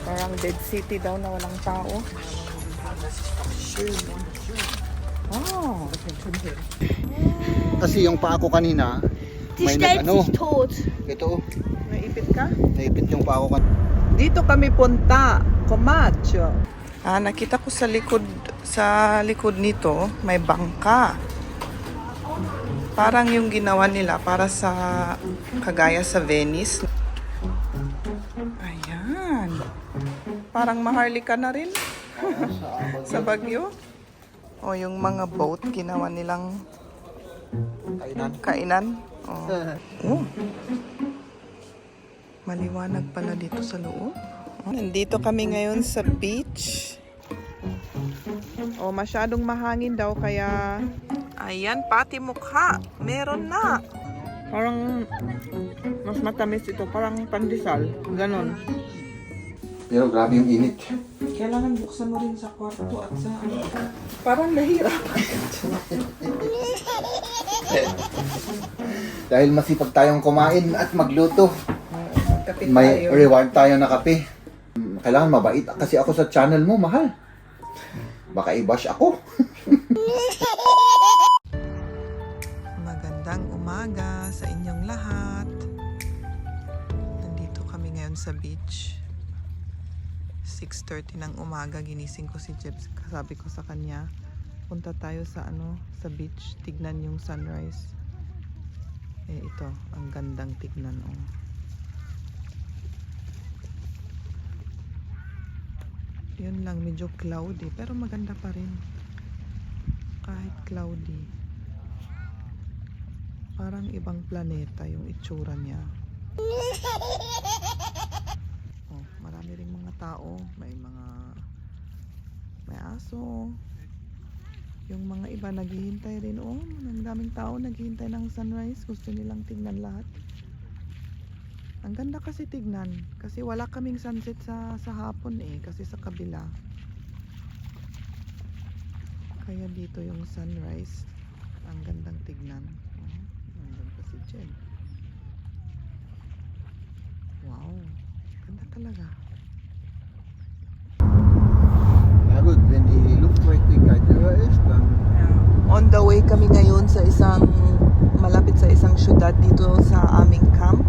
Parang dead city daw na walang tao. Oh. Kasi yung paa ko kanina, may nag-ano. Ito, Naipit ka? naipit yung paa ko kanina. Dito kami punta, Comacho. Nakita ko sa likod nito, may bangka. Parang yung ginawa nila para sa kagaya sa Venice. Ayan. Parang Maharlika na rin sa Baguio. O yung mga boat, ginawa nilang kainan. Oh. Maliwanag pala dito sa loob. Nandito kami ngayon sa beach. Masyadong mahangin daw kaya ayan, pati mukha. Meron na. Parang mas matamis ito. Parang pandesal. Ganon. Pero grabe yung init. Kailangan buksan mo rin sa kwarto at sa ano. Parang nahirap. Dahil masipag tayong kumain at magluto. Magkapit May tayo. reward tayo na kape. Kailangan mabait kasi ako sa channel mo, mahal. Baka i-bash ako. Magandang umaga sa inyong lahat. Nandito kami ngayon sa beach. 6:30 ng umaga, ginising ko si Jebs. Sabi ko sa kanya, punta tayo sa sa beach, tignan yung sunrise. Ito, ang gandang tignan. Yun lang, medyo cloudy, pero maganda pa rin. Kahit cloudy. Parang ibang planeta yung itsura niya. Marami ring mga tao, may aso. Yung mga iba naghihintay rin. Ang daming tao naghihintay ng sunrise. Gusto nilang tignan lahat. Ang ganda kasi tignan. Kasi wala kaming sunset sa hapon kasi sa kabila. Kaya dito yung sunrise. Ang gandang tignan. Nandun pa si Jen. Wow. Ganda talaga. Ja gut, wenn die Luftfeuchtigkeit höher ist, dann On the way kami ngayon sa malapit sa isang syudad dito sa aming camp.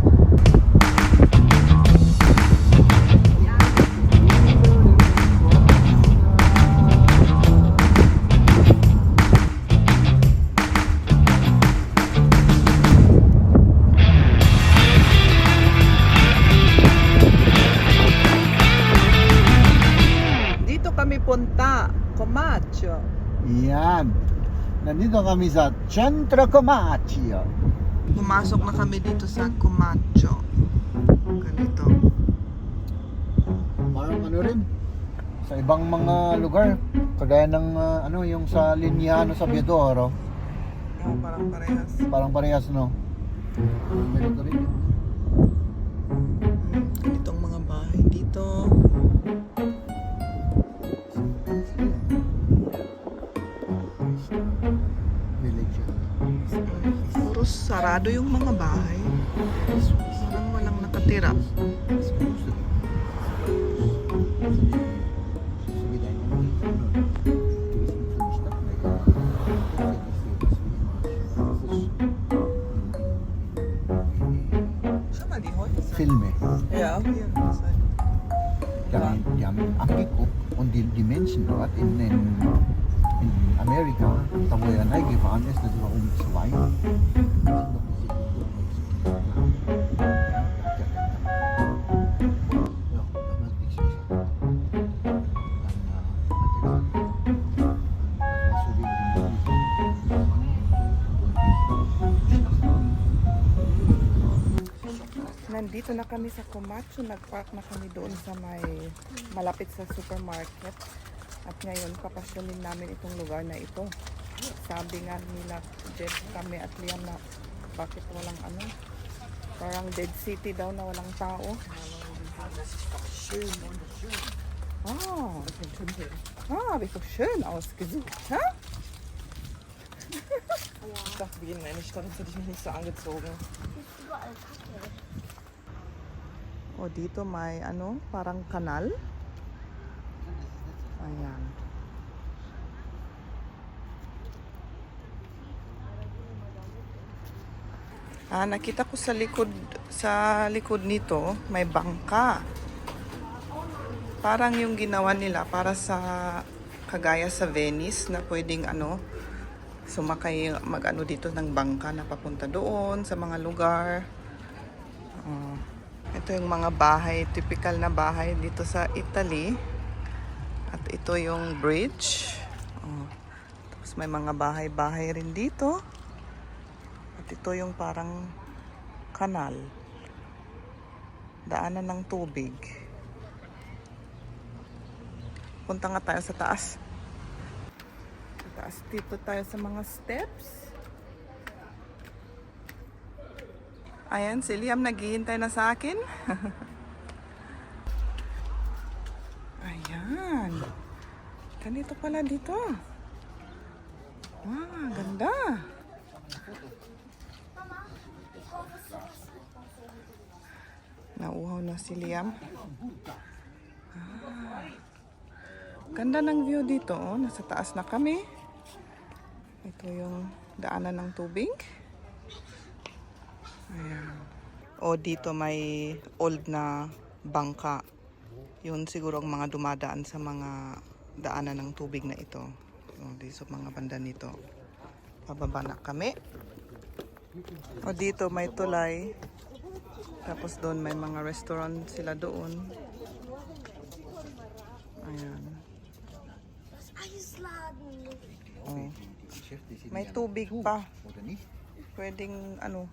Dito kami punta, Comacho. yan. Nandito kami sa Centro Comacchio. Pumasok na kami dito sa Comacho. Ganito. Parang rin, sa ibang mga lugar, kagaya ng yung sa Linyano sa Biedoro. Parang parehas. Parang parehas, no? Ganito rin. Ganitong mga bahay dito. Village. Puro sarado yung mga bahay. Parang walang nakatira. Siya malihon. Filme. Ja, hier. Die haben abgeguckt und die Menschen dort in Amerika, da wo er reingefahren ist, das war um 2. Nandito na kami sa Comacho. Nagpark na kami doon sa malapit sa supermarket. At ngayon, papasyanin namin itong lugar na ito. Sabi nga nila, Jeff, kami at Liam na bakit walang parang dead city daw na walang tao. Habe ich so schön ausgesucht, ha? Ich dachte, wir gehen in eine Stadt, sonst hätte ich mich nicht so angezogen. O dito may ano, parang kanal. Ayan. Nakita ko sa likod nito may bangka. Parang yung ginawa nila para sa kagaya sa Venice na pwedeng ano sumakay mag-ano dito ng bangka na papunta doon sa mga lugar. Ito yung mga bahay, typical na bahay dito sa Italy. At ito yung bridge. Tapos may mga bahay-bahay rin dito. At ito yung parang kanal. Daanan ng tubig. Punta nga tayo sa taas. Sa taas dito tayo sa mga steps. Ayan, si Liam naghihintay na sa akin. Ayan. Ganito pala dito. Wow, ganda. Nauhaw na si Liam. Ganda ng view dito. Oh. Nasa taas na kami. Ito yung daanan ng tubig. Ayan. O dito may old na bangka. Yun siguro ang mga dumadaan sa mga daanan ng tubig na ito. O dito sa mga banda nito. Pababa na kami. O dito may tulay. Tapos doon may mga restaurant sila doon. Ayan. Oh. May tubig pa. Pwedeng ano,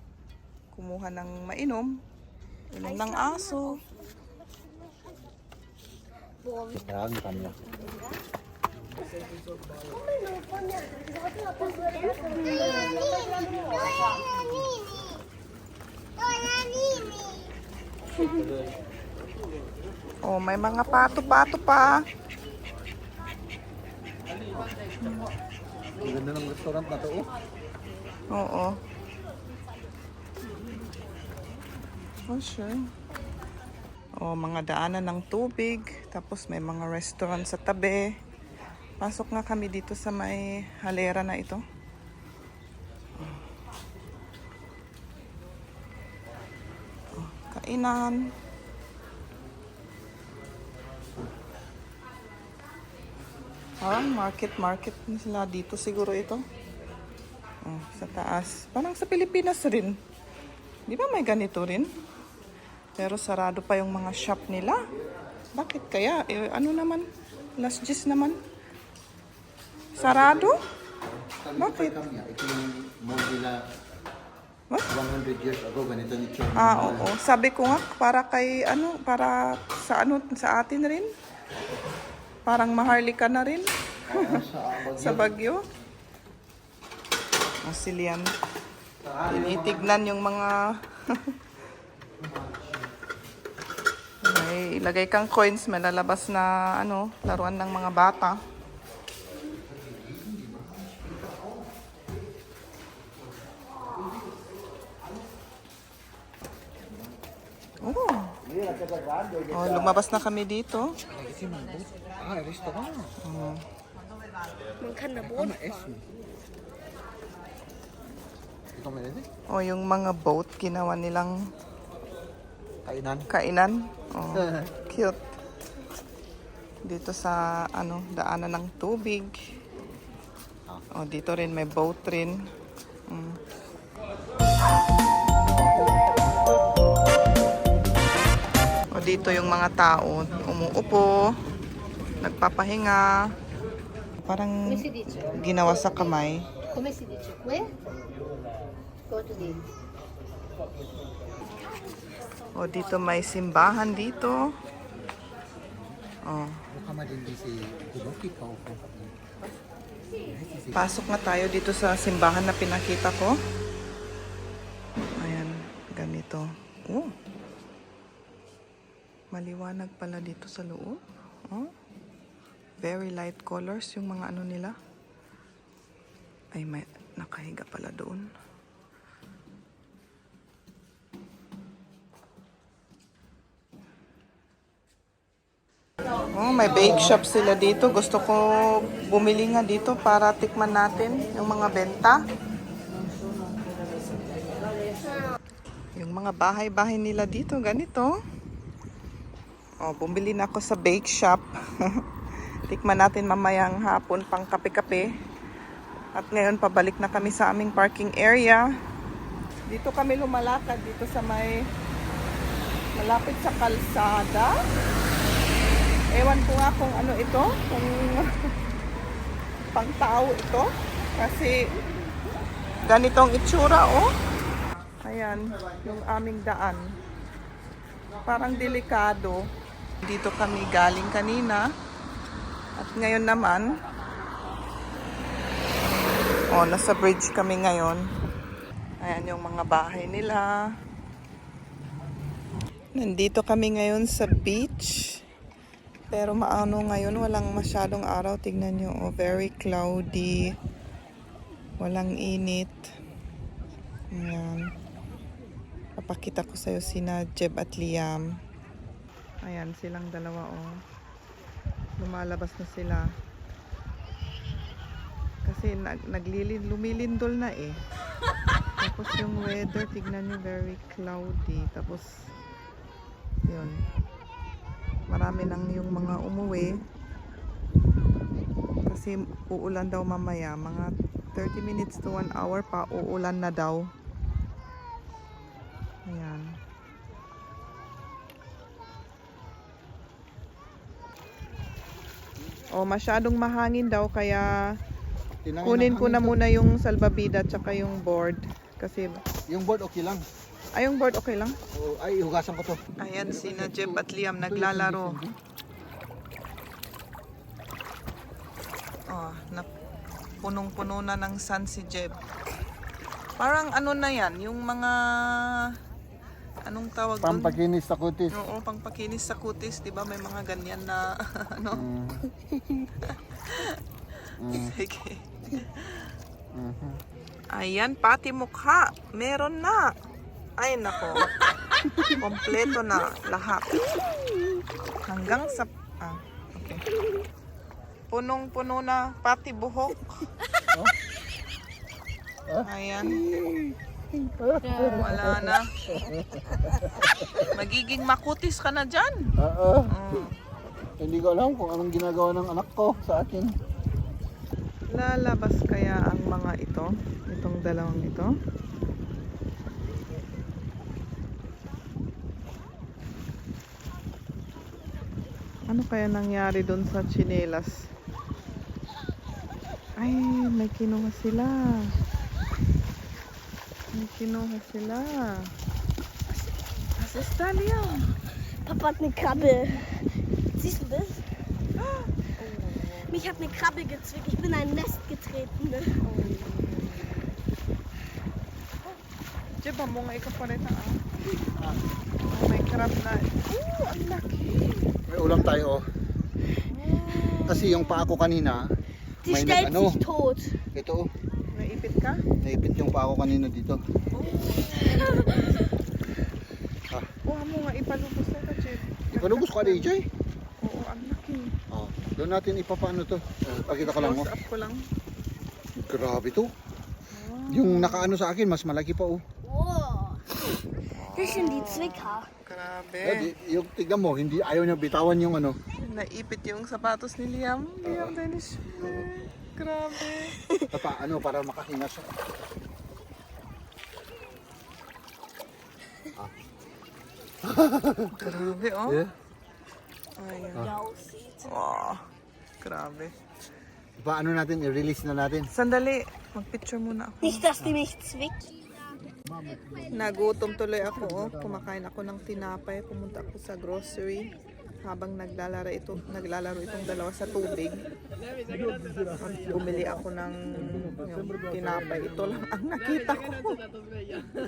kumuha ng mainom. Inom ng aso. Yan, kanya. Oh, may mga pato-pato pa. Ang ganda ng restaurant na to, oh. Oo. Oh, sure. Oh, mga daanan ng tubig. Tapos may mga restaurant sa tabi. Pasok nga kami dito sa may halera na ito. Oh, kainan. Market na sila dito siguro ito. Oh, sa taas. Parang sa Pilipinas rin. Di ba may ganito rin? Pero sarado pa yung mga shop nila. Bakit kaya? Ano naman? Last G's naman. Sarado? Bakit? Ito yung mall nila. What? 100 years ago, ganito yung itsura. Oo. Sabi ko nga, para kay ano, para sa ano, sa atin rin. Parang maharlika na rin. Sa Baguio. Masilian. Tinitignan yung mga may ilagay kang coins, may lalabas na ano, laruan ng mga bata. Oh, lumabas na kami dito. Restaurant. Man kan da både. Ito may rin. Oh, yung mga boat ginawa nilang kainan. Oh, cute. Dito sa ano, daanan ng tubig. Oh, dito rin may boat rin. O dito yung mga tao umuupo, nagpapahinga. Parang ginawa sa kamay. Come si dice? Where? Go to the. O dito may simbahan dito. Oh. Pasok na tayo dito sa simbahan na pinakita ko. Ayan, ganito. Oh. Maliwanag pala dito sa loob. Oh. Very light colors yung mga ano nila. Ay, may nakahiga pala doon. Oh, may bake shop sila dito. Gusto ko bumili nga dito para tikman natin yung mga benta. Yung mga bahay-bahay nila dito, ganito. Oh, bumili na ako sa bake shop. Tikman natin mamayang hapon pang kape-kape. At ngayon pabalik na kami sa aming parking area. Dito kami lumalakad dito sa may malapit sa kalsada. Ewan ko nga kung ano ito, kung pang tao ito. Kasi ganitong itsura, oh. Ayan, yung aming daan. Parang delikado. Dito kami galing kanina. At ngayon naman, oh, nasa bridge kami ngayon. Ayan yung mga bahay nila. Nandito kami ngayon sa beach. Pero maano ngayon, walang masyadong araw. Tignan nyo, oh, very cloudy. Walang init. Ayan. Papakita ko sa'yo sina Jeb at Liam. Ayan, silang dalawa, oh. Lumalabas na sila. Kasi lumilindol na eh. Tapos yung weather, tignan nyo, very cloudy. Tapos, yun. Marami nang yung mga umuwi. Kasi uulan daw mamaya. Mga 30 minutes to 1 hour pa, uulan na daw. Ayan. Oh, masyadong mahangin daw kaya kunin ko na muna yung salbabida at saka yung board. Kasi Yung board okay lang. ay, yung board okay lang. Oh, ay, hugasan ko to. Ayan, sina Jeb at Liam naglalaro. Oh, punong-puno na ng sun si Jeb. Parang ano na yan, yung mga anong tawag doon? Pampakinis sa kutis. Oo, pangpakinis sa kutis, 'di ba? May mga ganyan na ano. Sige. Ayan, pati mukha. Meron na. Ay, nako. Kompleto na lahat. Hanggang sa... okay. Punong-puno na, pati buhok. Ayan. Wala na. Magiging makutis ka na dyan. Oo. Hindi ko alam kung anong ginagawa ng anak ko sa akin. Lalabas kaya ang mga ito? Itong dalawang ito? Ano kaya nangyari doon sa tsinelas? Ay, may kinuha sila. May kinuha sila. Was ist da, Liam? Papa hat eine Krabbe. Siehst du das? Mich hat eine Krabbe gezwickt. Ich bin in ein Nest getreten. Diba mo nga ikaw pa rin na oh, may crab na. Ang laki. May ulam tayo. Kasi yung paa ko kanina, Die stellt sich tot. ito, Naipit ka? naipit yung paa ko kanina dito. Kuha mo nga, ipalubos na ka, Jeb. Ipalubos ka, DJ. Oo, ang laki. Oh, doon natin ipapaano to. Pakita ko lang mo. Close up ko lang. Grabe to. Yung nakaano sa akin, mas malaki pa oh. Wow. Das sind die Zwicker. Grabe. Yung tignan mo, hindi ayaw niya bitawan yung ano. Naipit yung sapatos ni Liam. Liam Dennis. Grabe. Para makahinga siya. Grabe, oh. Yeah. Ayan. Aussieht. Oh, grabe. Paano natin, i-release na natin. Sandali, magpicture muna ako. Nicht, dass die mich zwickt. Nagutom tuloy ako, oh. Kumakain ako ng tinapay. Pumunta ako sa grocery habang naglalaro itong dalawa sa tubig. Bumili ako ng yung tinapay. Ito lang ang nakita ko.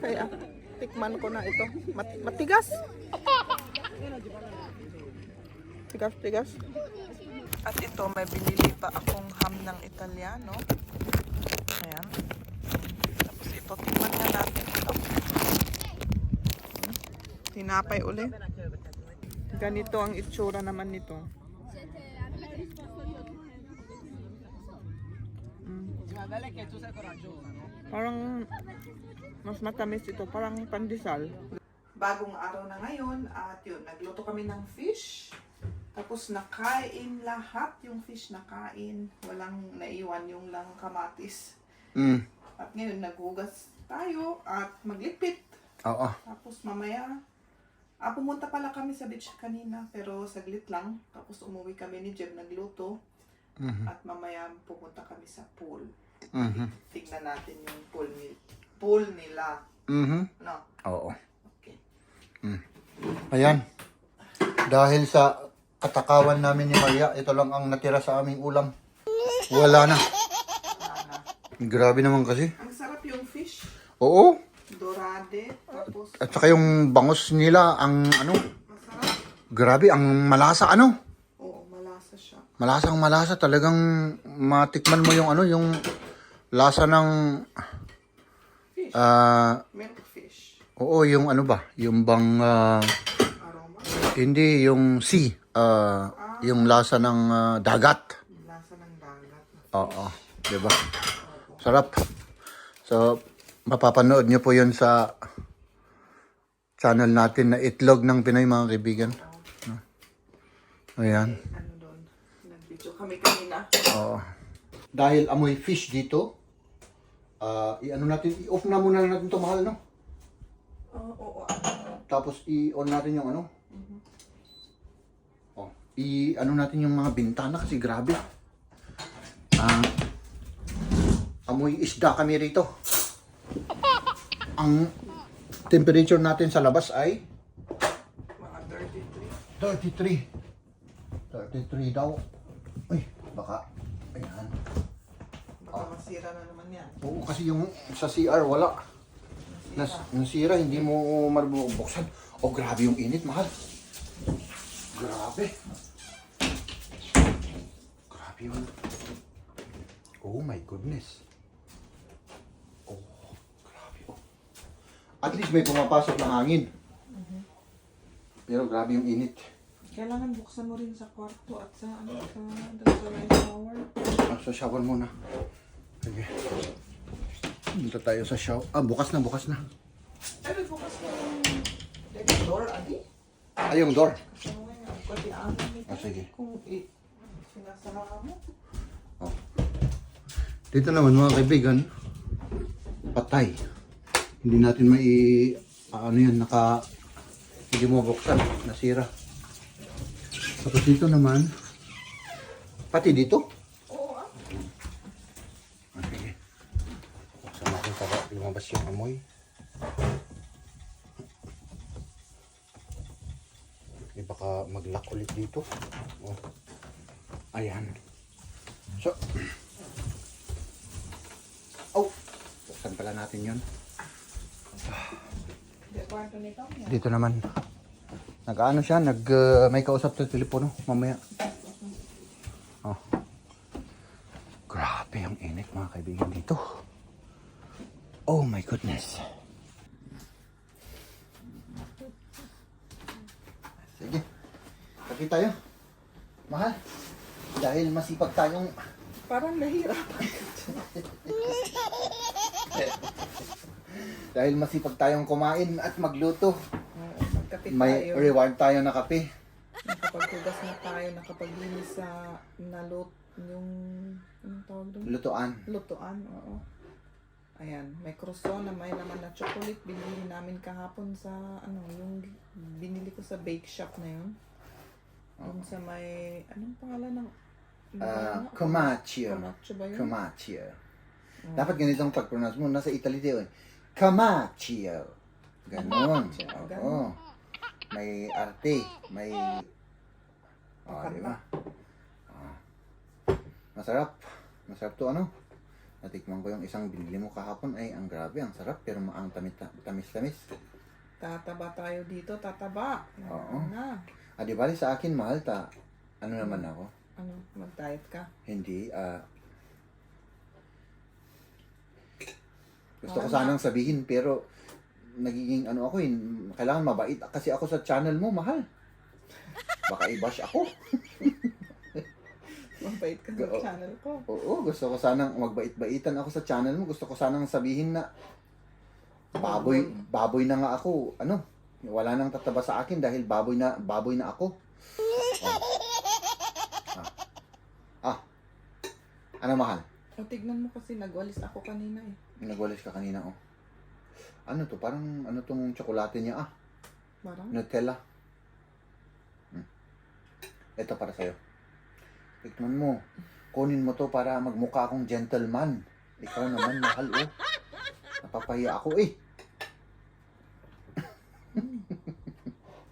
Kaya tikman ko na ito. Matigas. Tigas. At ito, may binili pa akong ham ng Italiano. Ayan. Tapos ito, tikman na natin ito. Tinapay uli. Ganito ang itsura naman nito. Parang mas matamis ito, parang pandesal. Bagong araw na ngayon at yun, nagluto kami ng fish. Tapos nakain lahat yung fish nakain. Walang naiwan yung lang kamatis. Mm. At ngayon naghugas tayo at maglipit. Oo. Tapos mamaya, pumunta pala kami sa beach kanina pero saglit lang. Tapos umuwi kami ni Jeb nagluto. Mhm. At mamaya pupunta kami sa pool. Mhm. Tignan natin yung pool nila. Mhm. No? Oo. Okay. Ayan. Dahil sa katakawan namin ni Maria, ito lang ang natira sa aming ulam. Wala na. Grabe naman kasi. Ang sarap yung fish. Oo. Dorade. Tapos At saka yung bangus nila, ang ano, masarap. grabe, ang malasa ano. Oo, malasa siya. Malasang malasa. Talagang matikman mo yung ano, yung lasa ng, Fish. Milk fish. oo, yung ano ba, yung bang, Aroma. hindi, yung sea, yung lasa ng dagat. Lasa ng dagat. Oo, diba? Sarap. So, mapapanood nyo po yun sa channel natin na Itlog ng Pinoy, mga kaibigan. Ayan. Ano doon? Nag-video kami kanina. Oo. Dahil amoy fish dito, i-ano natin, i-off na muna natin ito, mahal, no? Oo. Tapos i-on natin yung ano. Oh, i-ano natin yung mga bintana kasi grabe. Amoy isda kami rito. Ang temperature natin sa labas ay Mga 33. 33 daw. Uy, baka. Ayan. Baka masira na naman yan. Oo, kasi yung sa CR wala. Nasira, hindi mo marubuksan. Oh, grabe yung init, mahal. Grabe. Grabe yun. Oh my goodness. Oh, grabe. Oh. At least may pumapasok na hangin. Pero grabe yung init. Kailangan buksan mo rin sa kwarto at sa ano sa may shower. Sa shower muna. Sige. Punta tayo sa shower. Bukas na, bukas na. Pero bukas mo yung door, Adi. Ay, yung door. Kasi ngayon, pati amin nito. Sige. Kung sinasara mo. Dito naman mga kaibigan, patay. Hindi natin ano yan, hindi mo buksan, nasira. Tapos dito naman, pati dito. Oo Sige. Buksan natin para lumabas yung amoy. Baka mag-lock ulit dito. Oh. Ayan. So, buksan pala natin yun. Kwarto nito. Dito naman. Nag-ano siya, may kausap sa telepono mamaya. Oh. Grabe yung init mga kaibigan dito. Oh my goodness. Sige. Kapit tayo. Mahal. Dahil masipag tayong Parang nahirapan. Dahil masipag tayong kumain at magluto. Magkapit May tayo. reward tayo na kape. Nakapaghugas na tayo, nakapaglinis sa yung anong tawag doon? Lutuan. Lutuan, oo. Ayan, may croissant na may laman na chocolate. Binili namin kahapon sa, yung binili ko sa bake shop na yun. Yung sa may, anong pangalan ng? Comacchio. Comacchio ba yun? Comacchio. Dapat ganitong pag-pronounce mo. Nasa Italy din. Comacchio. Ganon. Oo. May arte. May... di ba? Masarap. Masarap to Natikman ko yung isang binili mo kahapon. Ay, ang grabe. Ang sarap. Pero ang tamis-tamis. Tataba tayo dito, tataba. Oo. Na. Di bali sa akin, mahal ano naman ako? Ano, mag-diet ka? Hindi, gusto ko sanang sabihin pero nagiging ako kailangan mabait kasi ako sa channel mo, mahal. Baka i-bash ako. Mabait ka sa channel ko. Oo, gusto ko sanang magbait-baitan ako sa channel mo. Gusto ko sanang sabihin na baboy na nga ako. Ano? Wala nang tataba sa akin dahil baboy na ako. Ano mahal? O, tignan mo kasi nagwalis ako kanina eh. Nagwalis ka kanina, oh. Ano to? Parang ano tong tsokolate niya, Parang? Nutella. Ito para sa'yo. Tignan mo. Kunin mo to para magmukha akong gentleman. Ikaw naman, mahal, oh. Napapahiya ako, eh.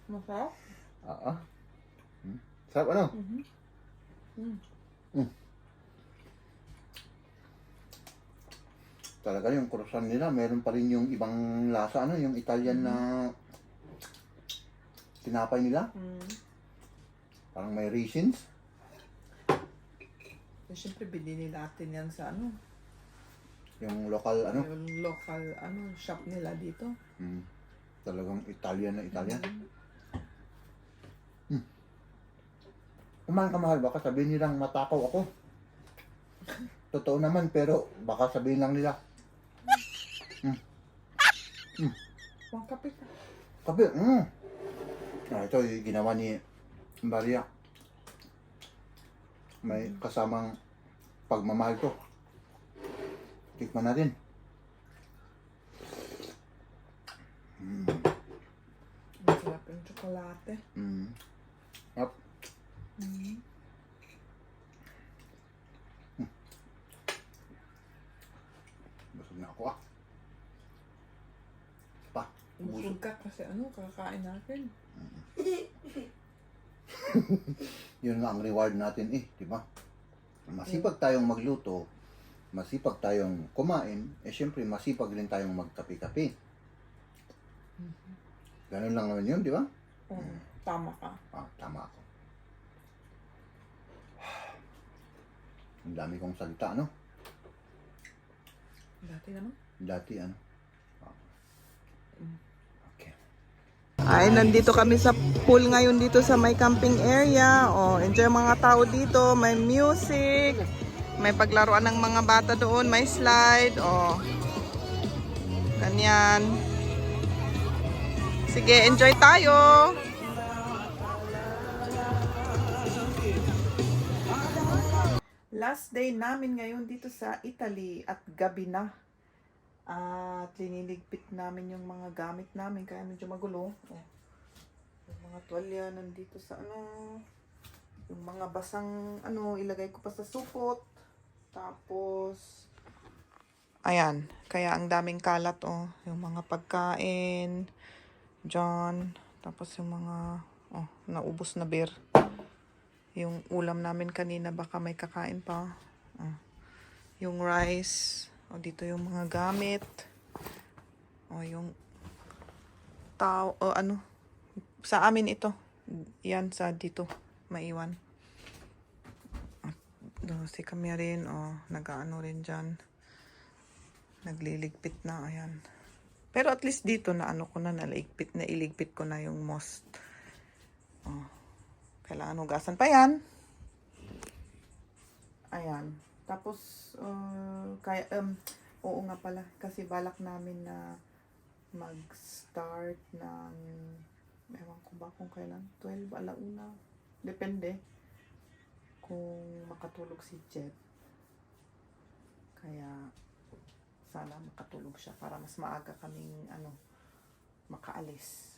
Masarap? Oo. Sarap, ano? Talaga yung croissant nila, meron pa rin yung ibang lasa, ano, yung Italian na tinapay nila. Parang may raisins. Eh, syempre, binili natin yan sa ano, Yung local, ano. yung local shop nila dito. Talagang Italian na Italian. Kumain ka, mahal, baka sabihin nilang matakaw ako. Totoo naman, pero baka sabihin lang nila. Huwag kape ka. Kape, ito yung ginawa ni Maria. May kasamang pagmamahal to. Tikman natin. Masarap yung tsokolate. Up. Busog na ako, Pa. Busog ka kasi kakain natin. Yun nga ang reward natin, di ba? Masipag tayong magluto, masipag tayong kumain, syempre masipag rin tayong magkape-kape. Ganun lang naman yun, di ba? Tama ka. Tama ako. Ang dami kong salita, ano? Dati naman. Dati, ano? Okay. Ay, nandito kami sa pool ngayon dito sa may camping area. Oh, enjoy mga tao dito. May music. May paglaruan ng mga bata doon. May slide. Oh. Ganyan. Sige, enjoy tayo. Last day namin ngayon dito sa Italy at gabi na. At liniligpit namin yung mga gamit namin kaya medyo magulo. Oh. Yung mga tuwalya nandito sa yung mga basang ilagay ko pa sa supot. Tapos ayan, kaya ang daming kalat yung mga pagkain diyan, tapos yung mga naubos na beer. Yung ulam namin kanina baka may kakain pa. Yung rice. Dito yung mga gamit. Yung sa amin ito. Yan sa dito. Maiwan. Si kami rin. Nag-ano rin dyan. Nagliligpit na. Ayan. Pero at least dito na iligpit ko na yung most. Kailangan hugasan pa yan. Ayan. Tapos, oo nga pala. Kasi balak namin na mag-start ng, ewan ko ba kung kailan, 12, alauna. Depende kung makatulog si Jet. Kaya, sana makatulog siya para mas maaga kaming, makaalis.